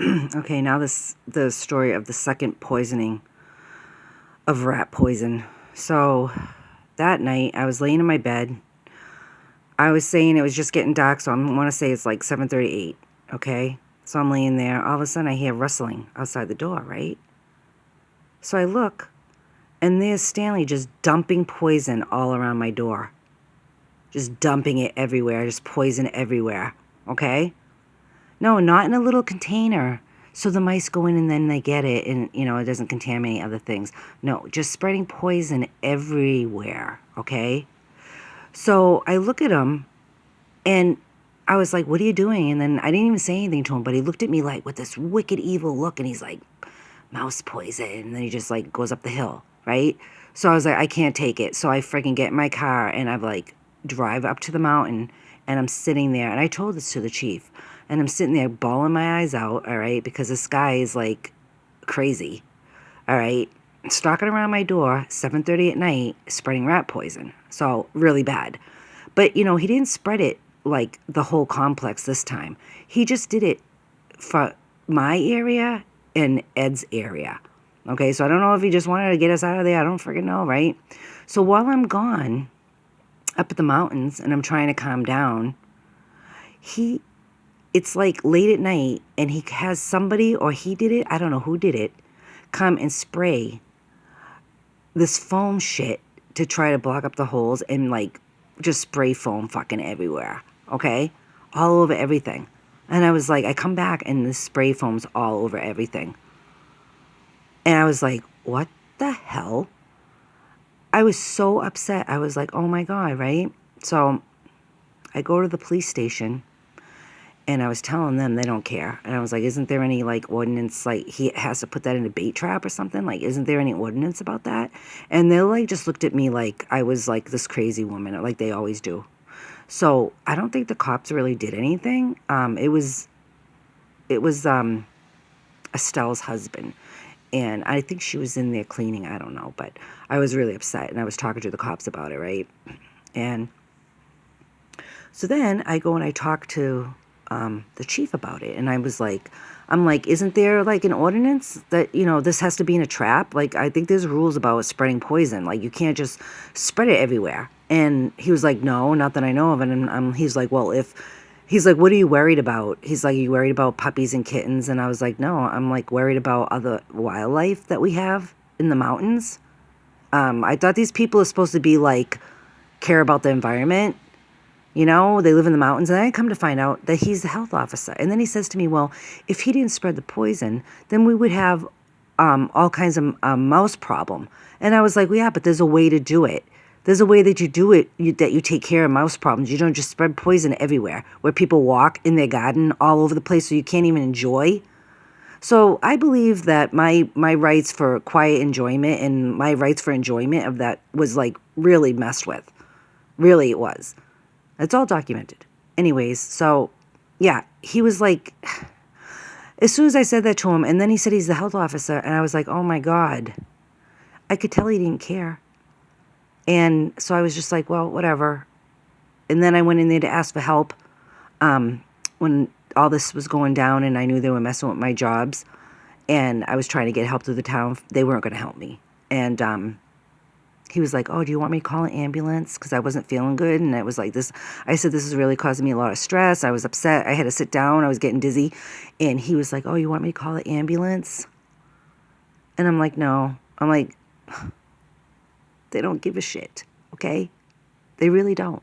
Okay, now the story of the second poisoning of rat poison. So that night I was laying in my bed. I was saying it was just getting dark, so I want to say it's like 7:38. Okay, so I'm laying there. All of a sudden I hear rustling outside the door. Right. So I look, and there's Stanley just dumping poison all around my door. Just dumping it everywhere. Just poison everywhere. Okay. No, not in a little container. So the mice go in and then they get it and, it doesn't contaminate other things. No, just spreading poison everywhere, okay? So I look at him and I was like, what are you doing? And then I didn't even say anything to him, but he looked at me like with this wicked evil look and he's like, mouse poison. And then he just like goes up the hill, right? So I was like, I can't take it. So I freaking get in my car and I've like drive up to the mountain and I'm sitting there. And I told this to the chief. And I'm sitting there bawling my eyes out, all right, because this guy is like crazy, all right, stalking around my door, 7:30 at night, spreading rat poison. So really bad. But, he didn't spread it like the whole complex this time. He just did it for my area and Ed's area. Okay, so I don't know if he just wanted to get us out of there. I don't freaking know, right? So while I'm gone up at the mountains and I'm trying to calm down, it's like late at night and he has somebody, or he did it, I don't know who did it, come and spray this foam shit to try to block up the holes and like just spray foam fucking everywhere, okay? All over everything. And I was like, I come back and the spray foam's all over everything. And I was like, what the hell? I was so upset. I was like, oh my God, right? So I go to the police station and I was telling them they don't care. And I was like, isn't there any like ordinance, like he has to put that in a bait trap or something? Like, isn't there any ordinance about that? And they like just looked at me like I was like this crazy woman, like they always do. So I don't think the cops really did anything. It was Estelle's husband. And I think she was in there cleaning, I don't know. But I was really upset and I was talking to the cops about it, right? And so then I go and I talk to the chief about it. And I'm like, isn't there like an ordinance that, this has to be in a trap? Like, I think there's rules about spreading poison. Like, you can't just spread it everywhere. And he was like, no, not that I know of. And he's like, well, he's like, what are you worried about? He's like, are you worried about puppies and kittens? And I was like, no, I'm like worried about other wildlife that we have in the mountains. I thought these people are supposed to be like, care about the environment. They live in the mountains. And I come to find out that he's the health officer. And then he says to me, well, if he didn't spread the poison, then we would have all kinds of mouse problem. And I was like, well, yeah, but there's a way to do it. There's a way that you do it, that you take care of mouse problems. You don't just spread poison everywhere where people walk in their garden all over the place so you can't even enjoy. So I believe that my rights for quiet enjoyment and my rights for enjoyment of that was like really messed with. Really, it was. It's all documented. Anyways, so yeah, he was like, as soon as I said that to him, and then he said he's the health officer, and I was like, oh my God. I could tell he didn't care. And so I was just like, well, whatever. And then I went in there to ask for help when all this was going down and I knew they were messing with my jobs. And I was trying to get help through the town. They weren't going to help me. And he was like, oh, do you want me to call an ambulance? Because I wasn't feeling good. And it was like this. I said, this is really causing me a lot of stress. I was upset. I had to sit down. I was getting dizzy. And he was like, oh, you want me to call an ambulance? And I'm like, no. I'm like, they don't give a shit, okay? They really don't.